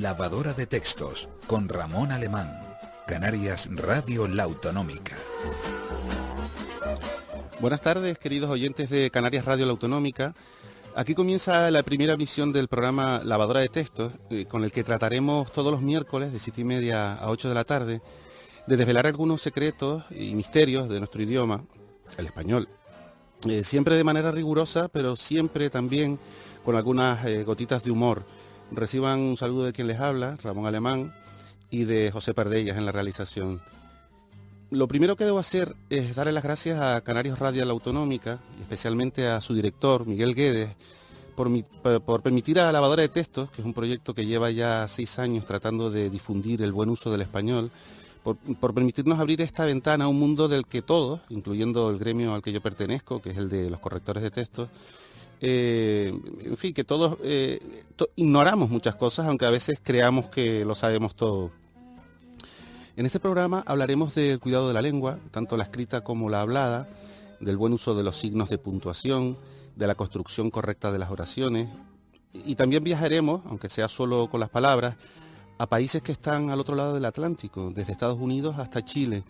Lavadora de textos con Ramón Alemán. Canarias Radio La Autonómica. Buenas tardes, queridos oyentes de Canarias Radio La Autonómica. Aquí comienza la primera emisión del programa Lavadora de Textos, con el que trataremos todos los miércoles de 7:30 a 8 de la tarde de desvelar algunos secretos y misterios de nuestro idioma, el español. Siempre de manera rigurosa, pero siempre también con algunas gotitas de humor. Reciban un saludo de quien les habla, Ramón Alemán, y de José Pardellas en la realización. Lo primero que debo hacer es darle las gracias a Canarias Radio La Autonómica, y especialmente a su director, Miguel Guedes, por permitir a Lavadora de Textos, que es un proyecto que lleva ya 6 años tratando de difundir el buen uso del español, por permitirnos abrir esta ventana a un mundo del que todos, incluyendo el gremio al que yo pertenezco, que es el de los correctores de textos, en fin, que todos ignoramos muchas cosas, aunque a veces creamos que lo sabemos todo. En este programa hablaremos del cuidado de la lengua, tanto la escrita como la hablada, del buen uso de los signos de puntuación, de la construcción correcta de las oraciones, y también viajaremos, aunque sea solo con las palabras, a países que están al otro lado del Atlántico, desde Estados Unidos hasta Chile,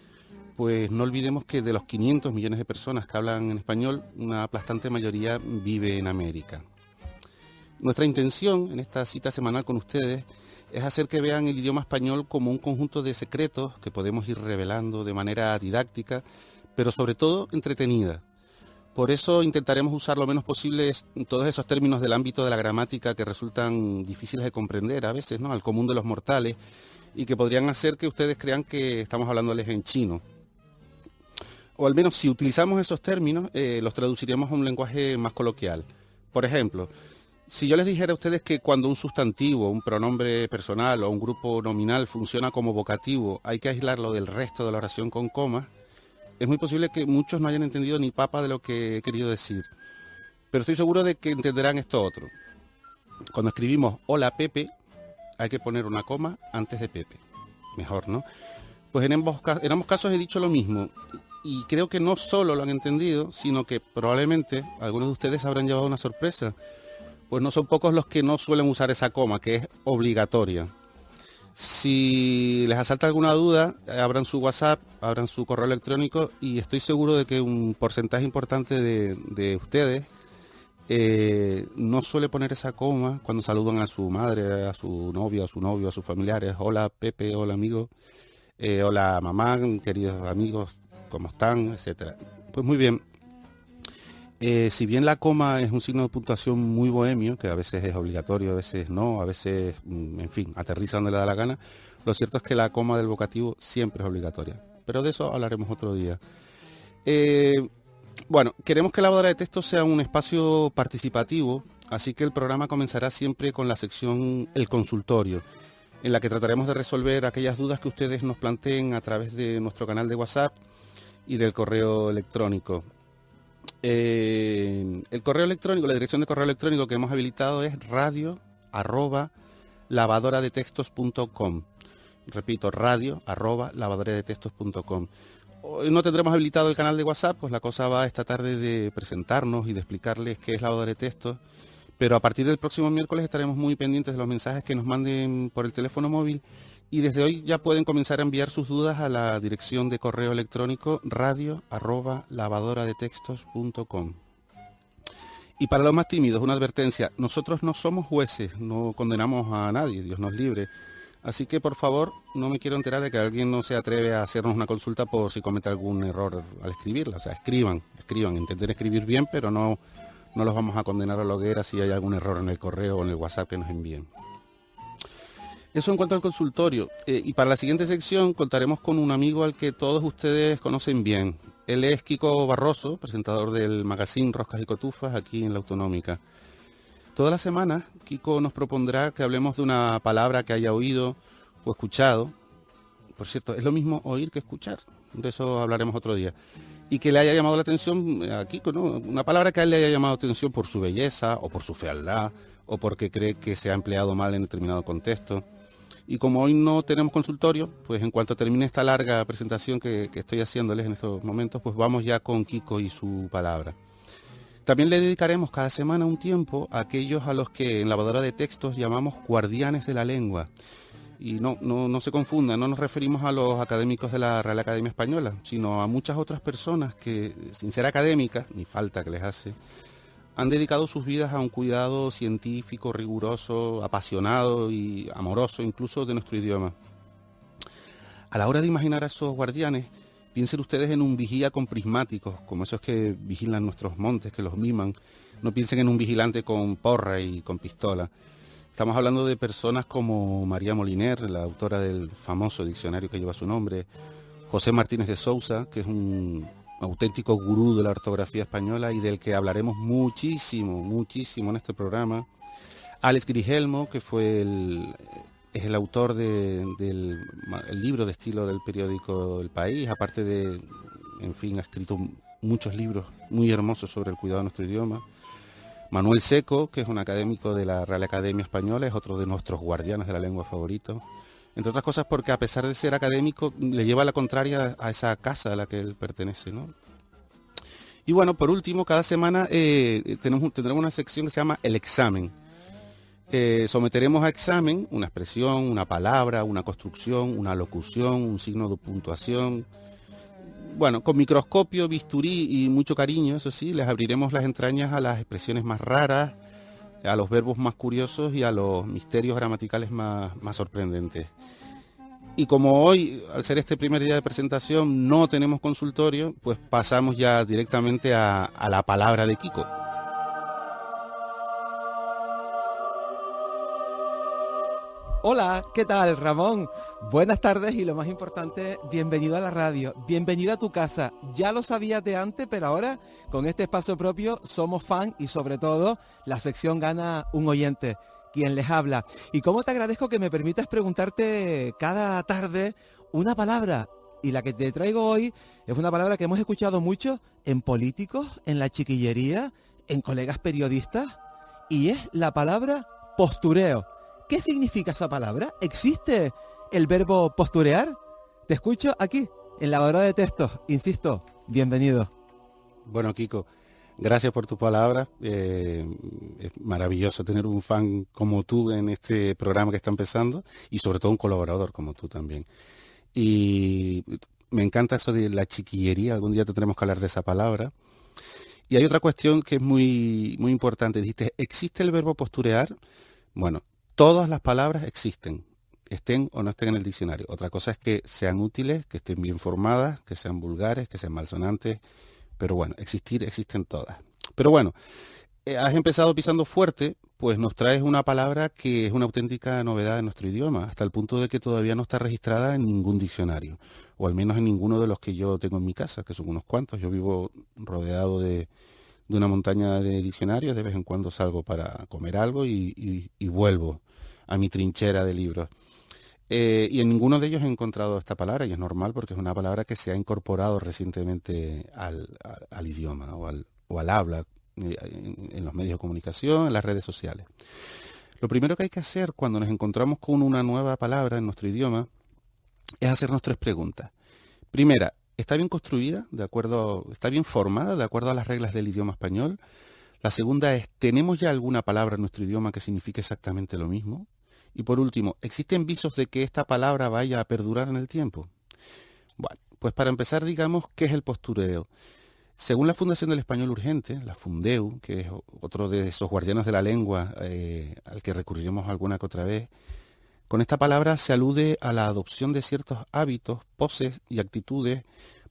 pues no olvidemos que de los 500 millones de personas que hablan en español, una aplastante mayoría vive en América. Nuestra intención en esta cita semanal con ustedes es hacer que vean el idioma español como un conjunto de secretos que podemos ir revelando de manera didáctica, pero sobre todo entretenida. Por eso intentaremos usar lo menos posible todos esos términos del ámbito de la gramática que resultan difíciles de comprender a veces, ¿no?, al común de los mortales, y que podrían hacer que ustedes crean que estamos hablándoles en chino. O al menos si utilizamos esos términos, los traduciríamos a un lenguaje más coloquial. Por ejemplo, si yo les dijera a ustedes que cuando un sustantivo, un pronombre personal o un grupo nominal funciona como vocativo, hay que aislarlo del resto de la oración con comas, es muy posible que muchos no hayan entendido ni papa de lo que he querido decir. Pero estoy seguro de que entenderán esto otro. Cuando escribimos hola Pepe, hay que poner una coma antes de Pepe. Mejor, ¿no? Pues en ambos casos he dicho lo mismo. Y creo que no solo lo han entendido, sino que probablemente algunos de ustedes habrán llevado una sorpresa. Pues no son pocos los que no suelen usar esa coma, que es obligatoria. Si les asalta alguna duda, abran su WhatsApp, abran su correo electrónico y estoy seguro de que un porcentaje importante de ustedes no suele poner esa coma cuando saludan a su madre, a su novio, a sus familiares. Hola Pepe, hola amigo, hola mamá, queridos amigos, ¿cómo están?, etcétera. Pues muy bien. Si bien la coma es un signo de puntuación muy bohemio, que a veces es obligatorio, a veces no, a veces, en fin, aterriza donde le da la gana, lo cierto es que la coma del vocativo siempre es obligatoria. Pero de eso hablaremos otro día. Bueno, queremos que la lavadora de textos sea un espacio participativo, así que el programa comenzará siempre con la sección El Consultorio, en la que trataremos de resolver aquellas dudas que ustedes nos planteen a través de nuestro canal de WhatsApp y del correo electrónico. El correo electrónico, la dirección de correo electrónico que hemos habilitado es radio@lavadoradetextos.com. Repito, radio@lavadoradetextos.com. Hoy no tendremos habilitado el canal de WhatsApp, pues la cosa va esta tarde de presentarnos y de explicarles qué es lavadora de textos, pero a partir del próximo miércoles estaremos muy pendientes de los mensajes que nos manden por el teléfono móvil. Y desde hoy ya pueden comenzar a enviar sus dudas a la dirección de correo electrónico radio@lavadoradetextos.com. Y para los más tímidos, una advertencia: nosotros no somos jueces, no condenamos a nadie, Dios nos libre. Así que por favor, no me quiero enterar de que alguien no se atreve a hacernos una consulta por si comete algún error al escribirla. O sea, escriban, intenten escribir bien, pero no los vamos a condenar a la hoguera si hay algún error en el correo o en el WhatsApp que nos envíen. Eso en cuanto al consultorio. Y para la siguiente sección contaremos con un amigo al que todos ustedes conocen bien. Él es Kiko Barroso, presentador del magazine Roscas y Cotufas aquí en La Autonómica. Todas las semanas Kiko nos propondrá que hablemos de una palabra que haya oído o escuchado. Por cierto, es lo mismo oír que escuchar. De eso hablaremos otro día. Y que le haya llamado la atención a Kiko, ¿no? Una palabra que a él le haya llamado la atención por su belleza o por su fealdad o porque cree que se ha empleado mal en determinado contexto. Y como hoy no tenemos consultorio, pues en cuanto termine esta larga presentación que estoy haciéndoles en estos momentos, pues vamos ya con Kiko y su palabra. También le dedicaremos cada semana un tiempo a aquellos a los que en Lavadora de Textos llamamos guardianes de la lengua. Y no se confundan, no nos referimos a los académicos de la Real Academia Española, sino a muchas otras personas que, sin ser académicas, ni falta que les hace, han dedicado sus vidas a un cuidado científico, riguroso, apasionado y amoroso incluso de nuestro idioma. A la hora de imaginar a esos guardianes, piensen ustedes en un vigía con prismáticos, como esos que vigilan nuestros montes, que los miman. No piensen en un vigilante con porra y con pistola. Estamos hablando de personas como María Moliner, la autora del famoso diccionario que lleva su nombre, José Martínez de Sousa, que es un auténtico gurú de la ortografía española y del que hablaremos muchísimo en este programa, Alex Grigelmo, que es el autor del libro de estilo del periódico El País, aparte de, en fin, ha escrito muchos libros muy hermosos sobre el cuidado de nuestro idioma. Manuel Seco, que es un académico de la Real Academia Española, es otro de nuestros guardianes de la lengua favorito. Entre otras cosas porque a pesar de ser académico, le lleva la contraria a esa casa a la que él pertenece, ¿no? Y bueno, por último, cada semana tendremos una sección que se llama El Examen. Someteremos a examen una expresión, una palabra, una construcción, una locución, un signo de puntuación. Bueno, con microscopio, bisturí y mucho cariño, eso sí, les abriremos las entrañas a las expresiones más raras, a los verbos más curiosos y a los misterios gramaticales más sorprendentes. Y como hoy, al ser este primer día de presentación, no tenemos consultorio, pues pasamos ya directamente a la palabra de Kiko. Hola, ¿qué tal, Ramón? Buenas tardes y lo más importante, bienvenido a la radio, bienvenido a tu casa. Ya lo sabías de antes, pero ahora con este espacio propio somos fan y sobre todo la sección gana un oyente, quien les habla. Y cómo te agradezco que me permitas preguntarte cada tarde una palabra. Y la que te traigo hoy es una palabra que hemos escuchado mucho en políticos, en la chiquillería, en colegas periodistas, y es la palabra postureo. ¿Qué significa esa palabra? ¿Existe el verbo posturear? Te escucho aquí, en la Lavadora de Textos. Insisto, bienvenido. Bueno, Kiko, gracias por tus palabras. Es maravilloso tener un fan como tú en este programa que está empezando y sobre todo un colaborador como tú también. Y me encanta eso de la chiquillería. Algún día tendremos que hablar de esa palabra. Y hay otra cuestión que es muy importante. Dijiste, ¿existe el verbo posturear? Bueno, todas las palabras existen, estén o no estén en el diccionario. Otra cosa es que sean útiles, que estén bien formadas, que sean vulgares, que sean malsonantes. Pero bueno, existen todas. Pero bueno, has empezado pisando fuerte, pues nos traes una palabra que es una auténtica novedad en nuestro idioma, hasta el punto de que todavía no está registrada en ningún diccionario, o al menos en ninguno de los que yo tengo en mi casa, que son unos cuantos. Yo vivo rodeado de una montaña de diccionarios, de vez en cuando salgo para comer algo y vuelvo a mi trinchera de libros. Y en ninguno de ellos he encontrado esta palabra, y es normal porque es una palabra que se ha incorporado recientemente al idioma o al habla en los medios de comunicación, en las redes sociales. Lo primero que hay que hacer cuando nos encontramos con una nueva palabra en nuestro idioma es hacernos 3 preguntas. Primera, ¿está bien construida? ¿Está bien formada de acuerdo a las reglas del idioma español? La segunda es, ¿tenemos ya alguna palabra en nuestro idioma que signifique exactamente lo mismo? Y por último, ¿existen visos de que esta palabra vaya a perdurar en el tiempo? Bueno, pues para empezar, digamos, ¿qué es el postureo? Según la Fundación del Español Urgente, la Fundeu, que es otro de esos guardianes de la lengua al que recurriremos alguna que otra vez, con esta palabra se alude a la adopción de ciertos hábitos, poses y actitudes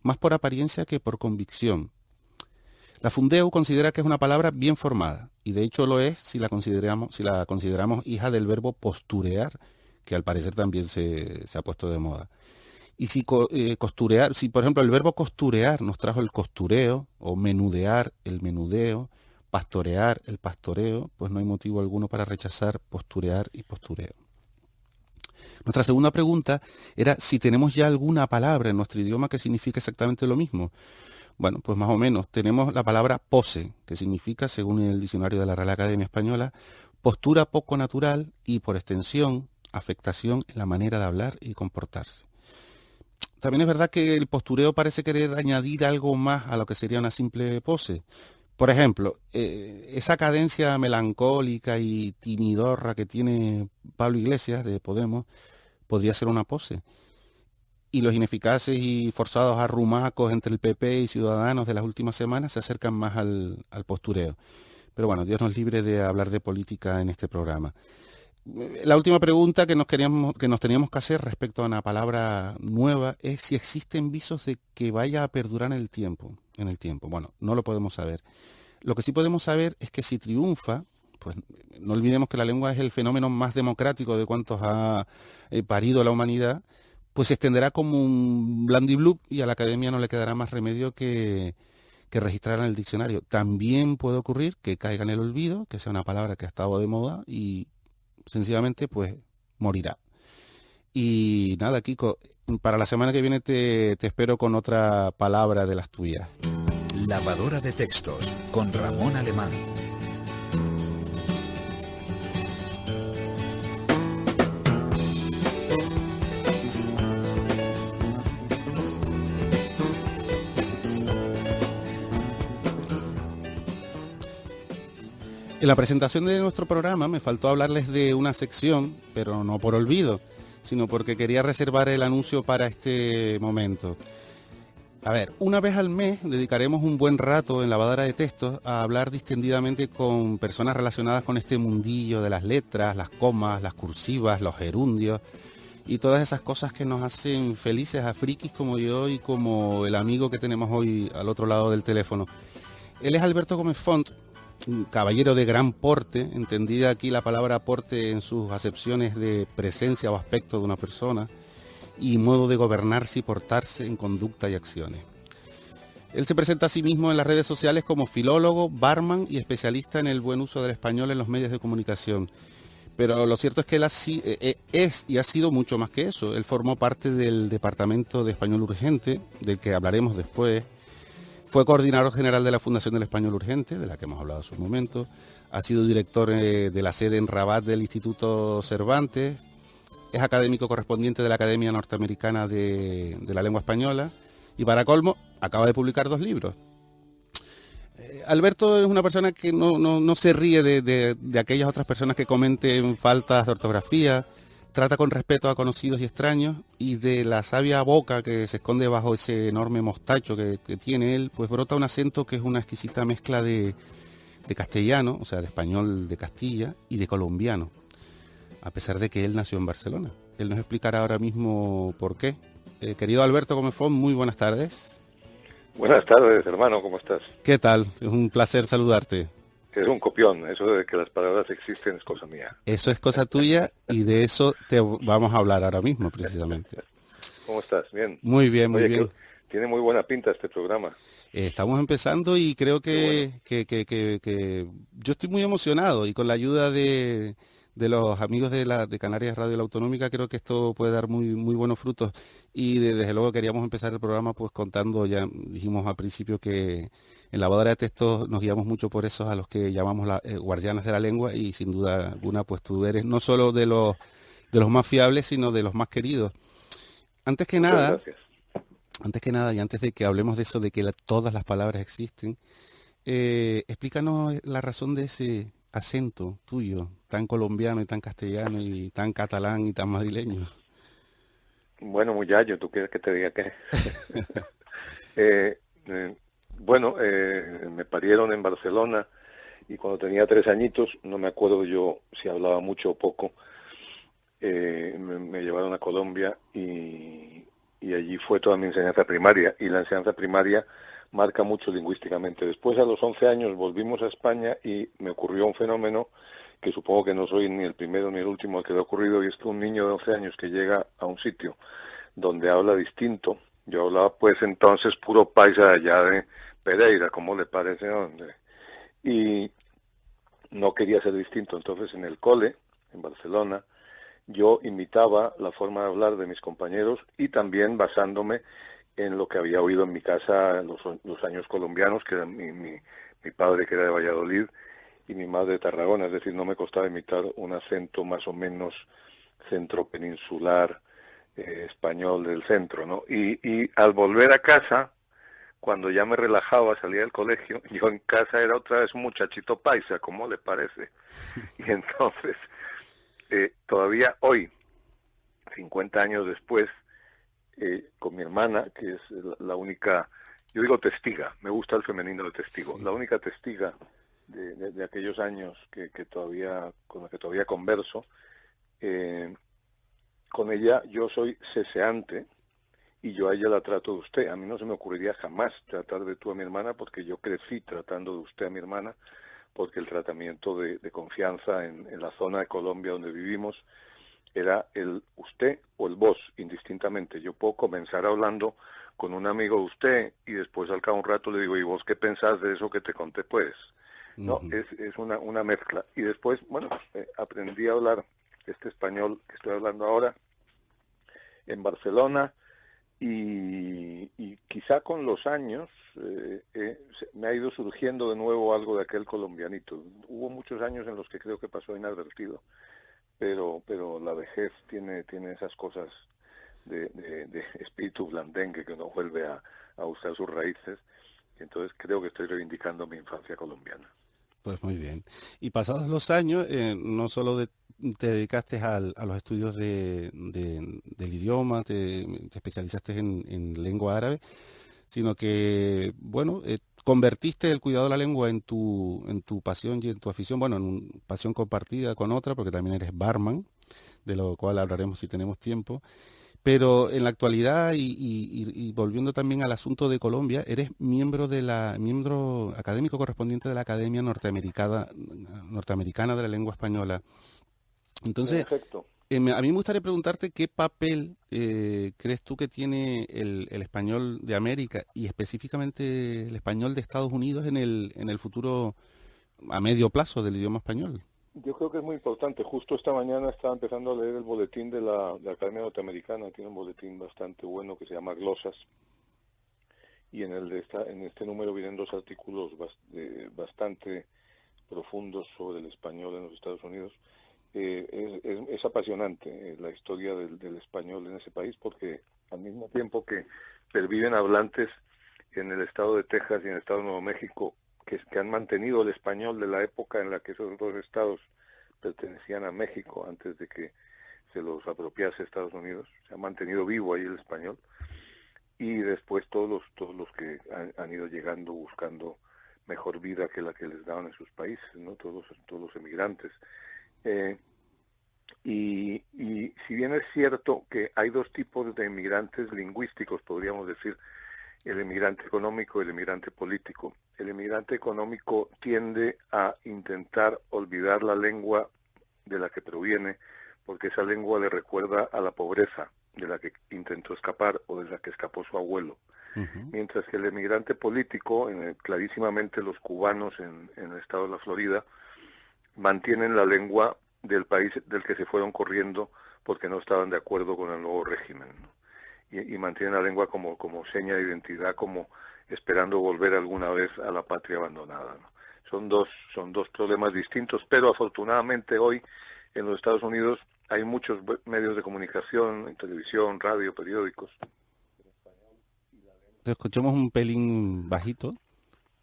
más por apariencia que por convicción. La Fundeu considera que es una palabra bien formada, y de hecho lo es si la consideramos hija del verbo posturear, que al parecer también se ha puesto de moda. Y si por ejemplo el verbo costurear nos trajo el costureo, o menudear, el menudeo, pastorear, el pastoreo, pues no hay motivo alguno para rechazar posturear y postureo. Nuestra segunda pregunta era si tenemos ya alguna palabra en nuestro idioma que signifique exactamente lo mismo. Bueno, pues más o menos. Tenemos la palabra pose, que significa, según el diccionario de la Real Academia Española, postura poco natural y, por extensión, afectación en la manera de hablar y comportarse. También es verdad que el postureo parece querer añadir algo más a lo que sería una simple pose. Por ejemplo, esa cadencia melancólica y timidorra que tiene Pablo Iglesias de Podemos podría ser una pose. Y los ineficaces y forzados arrumacos entre el PP y Ciudadanos de las últimas semanas se acercan más al postureo. Pero bueno, Dios nos libre de hablar de política en este programa. La última pregunta que nos teníamos que hacer respecto a una palabra nueva es si existen visos de que vaya a perdurar en el tiempo. Bueno, no lo podemos saber. Lo que sí podemos saber es que si triunfa, pues no olvidemos que la lengua es el fenómeno más democrático de cuantos ha parido la humanidad, pues se extenderá como un blandiblup y a la academia no le quedará más remedio que registrar en el diccionario. También puede ocurrir que caiga en el olvido, que sea una palabra que ha estado de moda y sencillamente pues morirá. Y nada, Kiko, para la semana que viene te espero con otra palabra de las tuyas. Lavadora de textos con Ramón Alemán. En la presentación de nuestro programa me faltó hablarles de una sección, pero no por olvido, sino porque quería reservar el anuncio para este momento. A ver, una vez al mes dedicaremos un buen rato en Lavadora de Textos a hablar distendidamente con personas relacionadas con este mundillo de las letras, las comas, las cursivas, los gerundios y todas esas cosas que nos hacen felices a frikis como yo y como el amigo que tenemos hoy al otro lado del teléfono. Él es Alberto Gómez Font, un caballero de gran porte, entendida aquí la palabra porte en sus acepciones de presencia o aspecto de una persona y modo de gobernarse y portarse en conducta y acciones. Él se presenta a sí mismo en las redes sociales como filólogo, barman y especialista en el buen uso del español en los medios de comunicación. Pero lo cierto es que él es y ha sido mucho más que eso. Él formó parte del Departamento de Español Urgente, del que hablaremos después. Fue coordinador general de la Fundación del Español Urgente, de la que hemos hablado hace un momento. Ha sido director de la sede en Rabat del Instituto Cervantes. Es académico correspondiente de la Academia Norteamericana de la Lengua Española. Y para colmo, acaba de publicar 2 libros. Alberto es una persona que no se ríe de aquellas otras personas que comenten faltas de ortografía. Trata con respeto a conocidos y extraños y de la sabia boca que se esconde bajo ese enorme mostacho que tiene él, pues brota un acento que es una exquisita mezcla de castellano, o sea, de español de Castilla y de colombiano, a pesar de que él nació en Barcelona. Él nos explicará ahora mismo por qué. Querido Alberto Gómez Font, muy buenas tardes. Buenas tardes, hermano, ¿cómo estás? ¿Qué tal? Es un placer saludarte. Es un copión, eso de que las palabras existen es cosa mía. Eso es cosa tuya y de eso te vamos a hablar ahora mismo, precisamente. ¿Cómo estás? Bien. Muy bien, muy bien. Tiene muy buena pinta este programa. Estamos empezando y creo que yo estoy muy emocionado y con la ayuda de los amigos de Canarias Radio La Autonómica creo que esto puede dar muy buenos frutos y desde luego queríamos empezar el programa pues contando, ya dijimos al principio que en Lavadora de Textos nos guiamos mucho por esos a los que llamamos guardianes de la lengua y sin duda alguna pues tú eres no solo de los más fiables sino de los más queridos. Antes que nada y antes de que hablemos de eso de que todas las palabras existen, explícanos la razón de ese acento tuyo, tan colombiano y tan castellano y tan catalán y tan madrileño. Bueno, muchacho, ¿tú quieres que te diga qué? Me parieron en Barcelona y cuando tenía 3 añitos, no me acuerdo yo si hablaba mucho o poco, me llevaron a Colombia y allí fue toda mi enseñanza primaria y la enseñanza primaria marca mucho lingüísticamente. Después, a los 11 años, volvimos a España y me ocurrió un fenómeno que supongo que no soy ni el primero ni el último al que le ha ocurrido, y es que un niño de 11 años que llega a un sitio donde habla distinto, yo hablaba pues entonces puro paisa allá de Pereira, ¿cómo le parece? ¿Dónde? Y no quería ser distinto, entonces en el cole, en Barcelona, yo imitaba la forma de hablar de mis compañeros y también basándome en lo que había oído en mi casa los años colombianos, que era mi padre que era de Valladolid y mi madre de Tarragona, es decir, no me costaba imitar un acento más o menos centropeninsular, español del centro, ¿no? Y al volver a casa, cuando ya me relajaba, salía del colegio, yo en casa era otra vez un muchachito paisa, ¿cómo le parece? Y entonces, todavía hoy, 50 años después, con mi hermana, que es la única, yo digo testiga, me gusta el femenino de testigo, Sí. la única testiga de aquellos años con la que todavía converso, con ella yo soy ceseante y yo a ella la trato de usted. A mí no se me ocurriría jamás tratar de tú a mi hermana, porque yo crecí tratando de usted a mi hermana, porque el tratamiento de confianza en la zona de Colombia donde vivimos era el usted o el vos, indistintamente. Yo puedo comenzar hablando con un amigo de usted y después al cabo de un rato le digo, ¿y vos qué pensás de eso que te conté? Pues, no, es una mezcla. Y después, bueno, aprendí a hablar este español que estoy hablando ahora en Barcelona, y quizá con los años me ha ido surgiendo de nuevo algo de aquel colombianito. Hubo muchos años en los que creo que pasó inadvertido, pero la vejez tiene esas cosas de espíritu blandengue, que uno vuelve a usar sus raíces, y entonces creo que estoy reivindicando mi infancia colombiana. Pues muy bien. Y pasados los años, no solo te dedicaste a los estudios del idioma, te especializaste en lengua árabe, sino que, bueno, convertiste el cuidado de la lengua en tu pasión y en tu afición, bueno, en una pasión compartida con otra, porque también eres barman, de lo cual hablaremos si tenemos tiempo. Pero en la actualidad y volviendo también al asunto de Colombia, eres miembro académico correspondiente de la Academia Norteamericana de la Lengua Española. En Entonces, efecto. a mí me gustaría preguntarte qué papel crees tú que tiene el español de América y específicamente el español de Estados Unidos en el futuro a medio plazo del idioma español. Yo creo que es muy importante. Justo esta mañana estaba empezando a leer el boletín de la Academia Norteamericana. Tiene un boletín bastante bueno que se llama Glosas. Y en este número vienen dos artículos bastante profundos sobre el español en los Estados Unidos. Es apasionante la historia del español en ese país, porque al mismo tiempo que perviven hablantes en el estado de Texas y en el estado de Nuevo México que han mantenido el español de la época en la que esos dos estados pertenecían a México antes de que se los apropiase Estados Unidos, se ha mantenido vivo ahí el español, y después todos los que han ido llegando buscando mejor vida que la que les daban en sus países, ¿no? Todos los emigrantes. Y si bien es cierto que hay dos tipos de emigrantes lingüísticos, podríamos decir, el emigrante económico y el emigrante político. El emigrante económico tiende a intentar olvidar la lengua de la que proviene, porque esa lengua le recuerda a la pobreza de la que intentó escapar o de la que escapó su abuelo. Mientras que el emigrante político, clarísimamente los cubanos en el estado de la Florida, mantienen la lengua del país del que se fueron corriendo porque no estaban de acuerdo con el nuevo régimen, ¿no? Y mantienen la lengua como seña de identidad, como esperando volver alguna vez a la patria abandonada, ¿no? Son dos problemas distintos, pero afortunadamente hoy en los Estados Unidos hay muchos medios de comunicación, televisión, radio, periódicos. Te escuchamos un pelín bajito.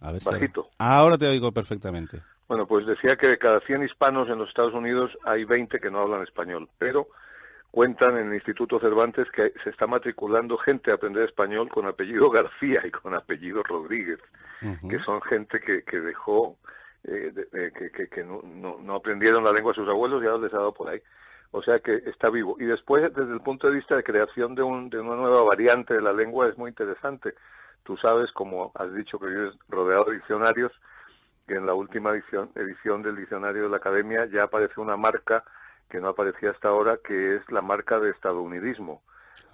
A ver si Bajito. ahora te oigo perfectamente. Bueno, pues decía que de cada 100 hispanos en los Estados Unidos hay 20 que no hablan español, pero cuentan en el Instituto Cervantes que se está matriculando gente a aprender español con apellido García y con apellido Rodríguez, que son gente que dejó, que no aprendieron la lengua de sus abuelos y ahora les ha dado por ahí. O sea que está vivo. Y después, desde el punto de vista de creación de una nueva variante de la lengua, es muy interesante. Tú sabes, como has dicho, que vives rodeado de diccionarios, que en la última edición del diccionario de la Academia ya aparece una marca que no aparecía hasta ahora, que es la marca de estadounidismo,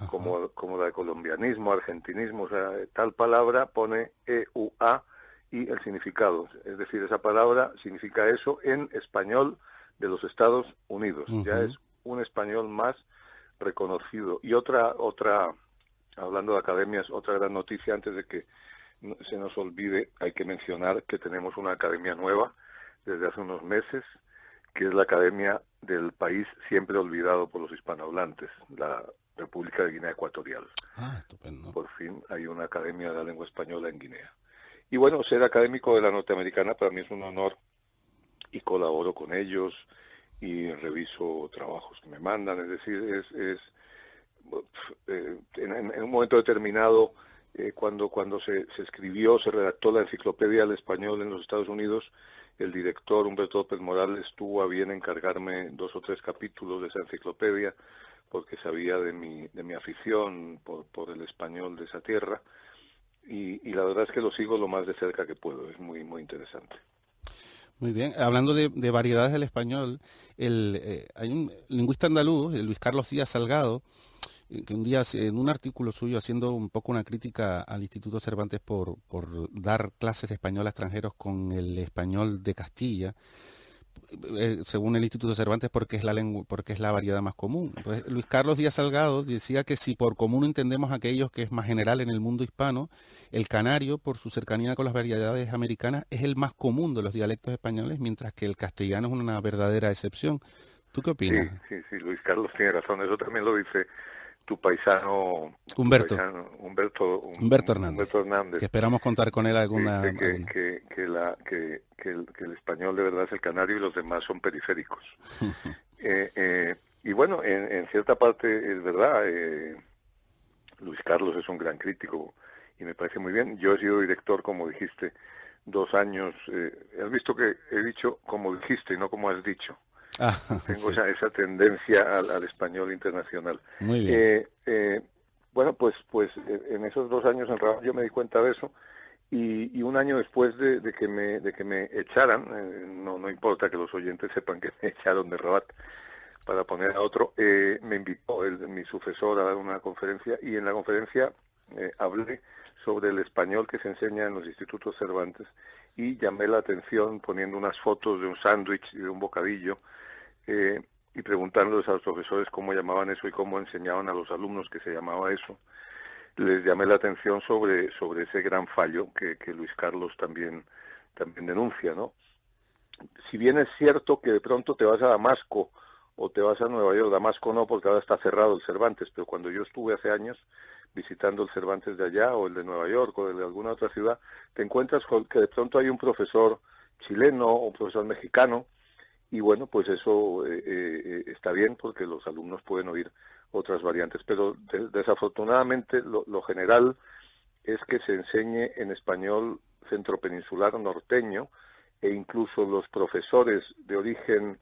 como la de colombianismo, argentinismo. O sea, tal palabra pone EUA y el significado. Es decir, esa palabra significa eso en español de los Estados Unidos. Ya es un español más reconocido. Y otra, hablando de academias, otra gran noticia antes de que se nos olvide, hay que mencionar que tenemos una academia nueva desde hace unos meses, que es la Academia del País Siempre Olvidado por los Hispanohablantes, la República de Guinea Ecuatorial. Ah, estupendo. Por fin hay una academia de la lengua española en Guinea. Y bueno, ser académico de la norteamericana para mí es un honor y colaboro con ellos y reviso trabajos que me mandan. Es decir, en un momento determinado, cuando se escribió, se redactó la enciclopedia del español en los Estados Unidos, el director Humberto López Morales tuvo a bien encargarme 2 o 3 capítulos de esa enciclopedia, porque sabía de mi afición por el español de esa tierra, y la verdad es que lo sigo lo más de cerca que puedo. Es muy, muy interesante. Muy bien. Hablando de variedades del español, hay un lingüista andaluz, Luis Carlos Díaz Salgado, que un día en un artículo suyo haciendo un poco una crítica al Instituto Cervantes por dar clases de español a extranjeros con el español de Castilla, según el Instituto Cervantes, porque es la variedad más común. Entonces, Luis Carlos Díaz Salgado decía que si por común entendemos aquellos que es más general en el mundo hispano, el canario, por su cercanía con las variedades americanas, es el más común de los dialectos españoles, mientras que el castellano es una verdadera excepción. ¿Tú qué opinas? Sí, Luis Carlos tiene razón. Eso también lo dice tu paisano Humberto Hernández, que esperamos contar con él alguna. Que el español de verdad es el canario y los demás son periféricos. Y bueno, en cierta parte es verdad. Luis Carlos es un gran crítico y me parece muy bien. Yo he sido director, como dijiste, 2 años. Has visto que he dicho como dijiste y no como has dicho. Tengo sí. esa tendencia al español internacional. Muy bien. Bueno, pues en esos 2 años en Rabat yo me di cuenta de eso, y un año después de que me echaran, no importa que los oyentes sepan que me echaron de Rabat para poner a otro, me invitó mi sucesor a dar una conferencia, y en la conferencia hablé sobre el español que se enseña en los institutos Cervantes, y llamé la atención poniendo unas fotos de un sándwich y de un bocadillo, y preguntándoles a los profesores cómo llamaban eso y cómo enseñaban a los alumnos que se llamaba eso. Les llamé la atención sobre ese gran fallo que Luis Carlos también denuncia, ¿no? Si bien es cierto que de pronto te vas a Damasco o te vas a Nueva York, Damasco no, porque ahora está cerrado el Cervantes, pero cuando yo estuve hace años visitando el Cervantes de allá, o el de Nueva York, o el de alguna otra ciudad, te encuentras con que de pronto hay un profesor chileno o un profesor mexicano, y bueno, pues eso está bien, porque los alumnos pueden oír otras variantes, pero desafortunadamente lo general es que se enseñe en español centropeninsular norteño, e incluso los profesores de origen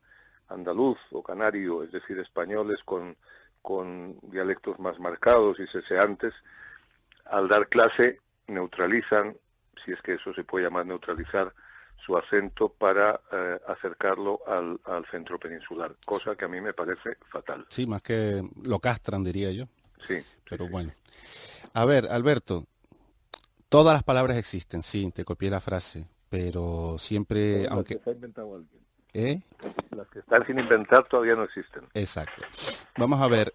andaluz o canario, es decir, españoles con dialectos más marcados y ceseantes, al dar clase neutralizan, si es que eso se puede llamar neutralizar, su acento para acercarlo al centro peninsular, cosa que a mí me parece fatal. Sí, más que lo castran, diría yo. Sí. Pero bueno. A ver, Alberto, todas las palabras existen, sí, te copié la frase, pero siempre, pero aunque... las que se ha inventado alguien. Las que están sin inventar todavía no existen. Exacto. Vamos a ver,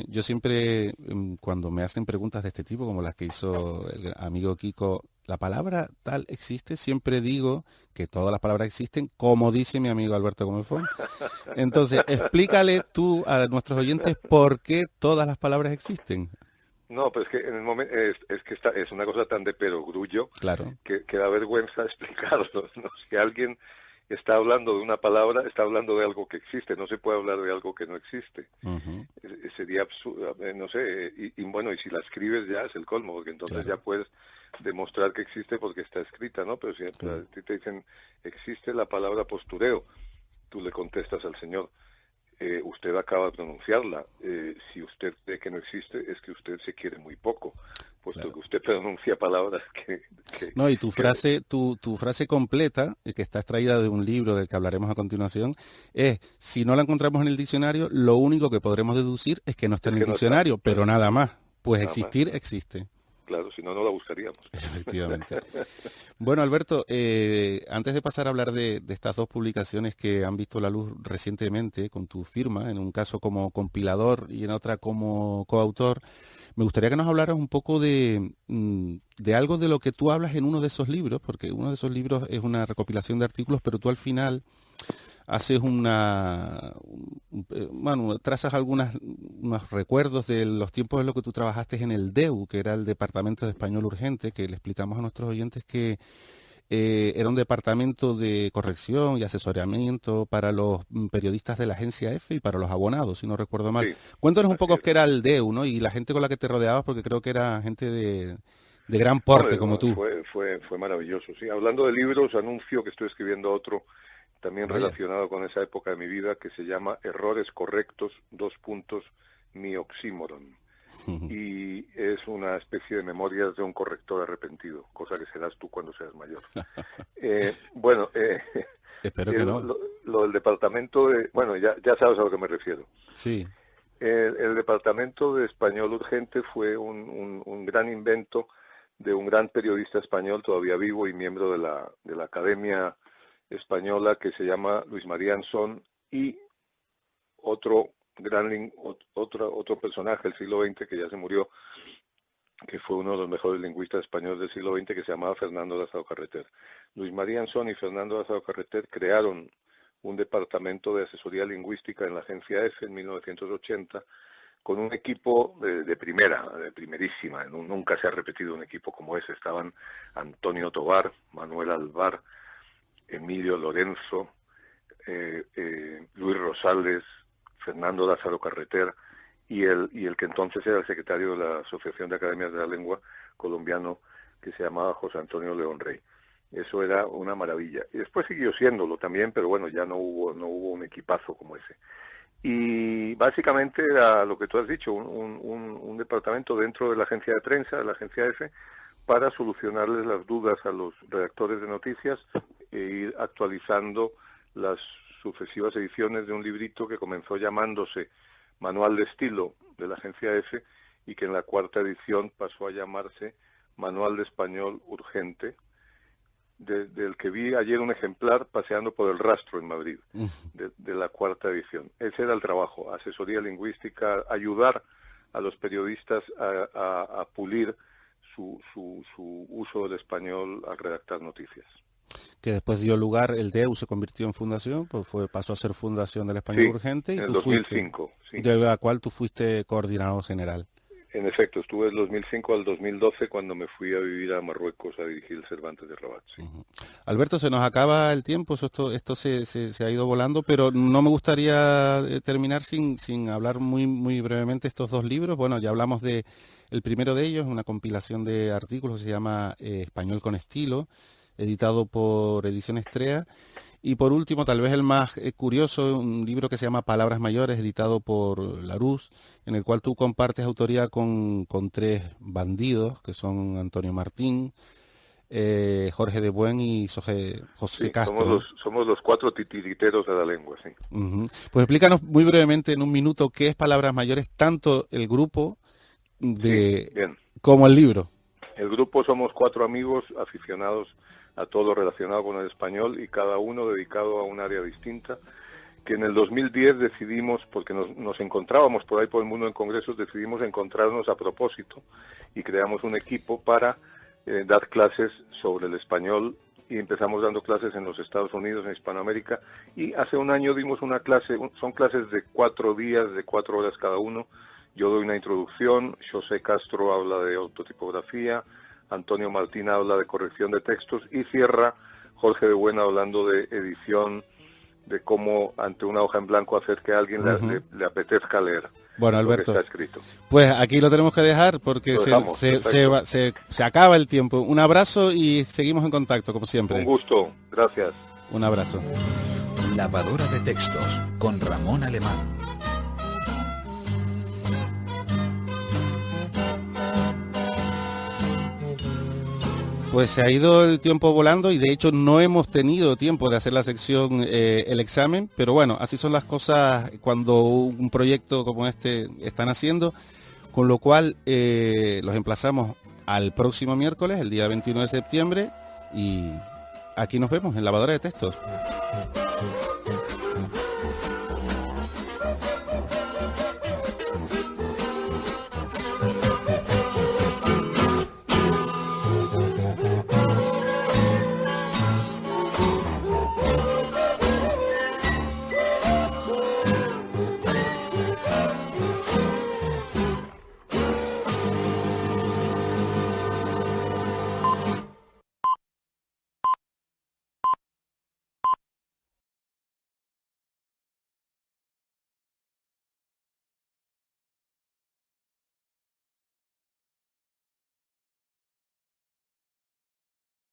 yo siempre, cuando me hacen preguntas de este tipo, como las que hizo el amigo Kiko, la palabra tal existe, siempre digo que todas las palabras existen, como dice mi amigo Alberto Comefón. Entonces, explícale tú a nuestros oyentes por qué todas las palabras existen. No, pero es que en el momento es una cosa tan de perogrullo, claro, que da vergüenza explicarlo, ¿no? Si alguien está hablando de una palabra, está hablando de algo que existe, no se puede hablar de algo que no existe. Sería absurdo, no sé, y bueno, y si la escribes ya es el colmo, porque entonces ya puedes demostrar que existe porque está escrita, ¿no? Pero si a ti te dicen, existe la palabra postureo, tú le contestas al señor, usted acaba de pronunciarla, si usted cree que no existe, es que usted se quiere muy poco, puesto que usted pronuncia palabras que no, y tu frase completa, que está extraída de un libro del que hablaremos a continuación, es, si no la encontramos en el diccionario, lo único que podremos deducir es que no está en el diccionario, pero nada más, pues nada existir, más. Existe. Claro, si no, no la buscaríamos. Efectivamente. Bueno, Alberto, antes de pasar a hablar de estas 2 publicaciones que han visto la luz recientemente con tu firma, en un caso como compilador y en otra como coautor, me gustaría que nos hablaras un poco de algo de lo que tú hablas en uno de esos libros, porque uno de esos libros es una recopilación de artículos, pero tú al final haces trazas unos recuerdos de los tiempos en los que tú trabajaste en el DEU, que era el Departamento de Español Urgente, que le explicamos a nuestros oyentes que era un departamento de corrección y asesoramiento para los periodistas de la agencia EFE y para los abonados, si no recuerdo mal. Sí, Cuéntanos un poco es. qué era el DEU, ¿no? Y la gente con la que te rodeabas, porque creo que era gente de gran porte como tú. Fue maravilloso, sí. Hablando de libros, anuncio que estoy escribiendo otro también Vaya. relacionado con esa época de mi vida, que se llama Errores correctos, mi oxímoron. Y es una especie de memorias de un corrector arrepentido, cosa que serás tú cuando seas mayor. Espero que no. Lo del departamento de... Bueno, ya sabes a lo que me refiero. Sí. El departamento de Español Urgente fue un gran invento de un gran periodista español todavía vivo y miembro de la Academia Española, que se llama Luis María Ansón, y otro personaje del siglo XX que ya se murió, que fue uno de los mejores lingüistas españoles del siglo XX, que se llamaba Fernando Lázaro Carreter. Luis María Ansón y Fernando Lázaro Carreter crearon un departamento de asesoría lingüística en la agencia EFE en 1980, con un equipo de primerísima. Nunca se ha repetido un equipo como ese. Estaban Antonio Tobar, Manuel Alvar, Emilio Lorenzo, Luis Rosales, Fernando Lázaro Carreter y el que entonces era el secretario de la Asociación de Academias de la Lengua colombiano, que se llamaba José Antonio León Rey. Eso era una maravilla. Y después siguió siéndolo también, pero bueno, ya no hubo un equipazo como ese. Y básicamente era lo que tú has dicho, un departamento dentro de la agencia de prensa, de la agencia EFE, para solucionarles las dudas a los redactores de noticias e ir actualizando las sucesivas ediciones de un librito que comenzó llamándose Manual de Estilo de la agencia EFE y que en la cuarta edición pasó a llamarse Manual de Español Urgente, del que vi ayer un ejemplar paseando por el Rastro en Madrid, de la cuarta edición. Ese era el trabajo, asesoría lingüística, ayudar a los periodistas a pulir su uso del español al redactar noticias. Que después dio lugar, el DEU se convirtió en fundación, pues pasó a ser Fundación del Español Urgente. Y en el tú 2005. Sí. De la cual tú fuiste coordinador general. En efecto, estuve del 2005 al 2012 cuando me fui a vivir a Marruecos a dirigir el Cervantes de Rabat. Sí. Alberto, se nos acaba el tiempo, esto se ha ido volando, pero no me gustaría terminar sin hablar muy brevemente estos dos libros. Bueno, ya hablamos de el primero de ellos, una compilación de artículos que se llama Español con Estilo, editado por Ediciones Trea. Y por último, tal vez el más curioso, un libro que se llama Palabras Mayores, editado por Larousse, en el cual tú compartes autoría con tres bandidos, que son Antonio Martín, Jorge de Buen y José Castro. Somos los cuatro titiriteros de la lengua, sí. Pues explícanos muy brevemente, en un minuto, qué es Palabras Mayores, tanto el grupo como el libro. El grupo somos cuatro amigos aficionados a todo lo relacionado con el español y cada uno dedicado a un área distinta, que en el 2010 decidimos, porque nos encontrábamos por ahí por el mundo en congresos, decidimos encontrarnos a propósito y creamos un equipo para dar clases sobre el español y empezamos dando clases en los Estados Unidos, en Hispanoamérica, y hace un año dimos una clase, son clases de 4 días, de 4 horas cada uno. Yo doy una introducción, José Castro habla de ortotipografía, Antonio Martín habla de corrección de textos y cierra Jorge de Buena hablando de edición, de cómo ante una hoja en blanco hacer que a alguien le apetezca leer. Bueno, Alberto, lo que está escrito. Pues aquí lo tenemos que dejar porque se acaba el tiempo. Un abrazo y seguimos en contacto, como siempre. Un gusto, gracias. Un abrazo. Lavadora de textos con Ramón Alemán. Pues se ha ido el tiempo volando y de hecho no hemos tenido tiempo de hacer la sección el examen, pero bueno, así son las cosas cuando un proyecto como este están haciendo, con lo cual los emplazamos al próximo miércoles, el día 21 de septiembre, y aquí nos vemos en Lavadora de Textos.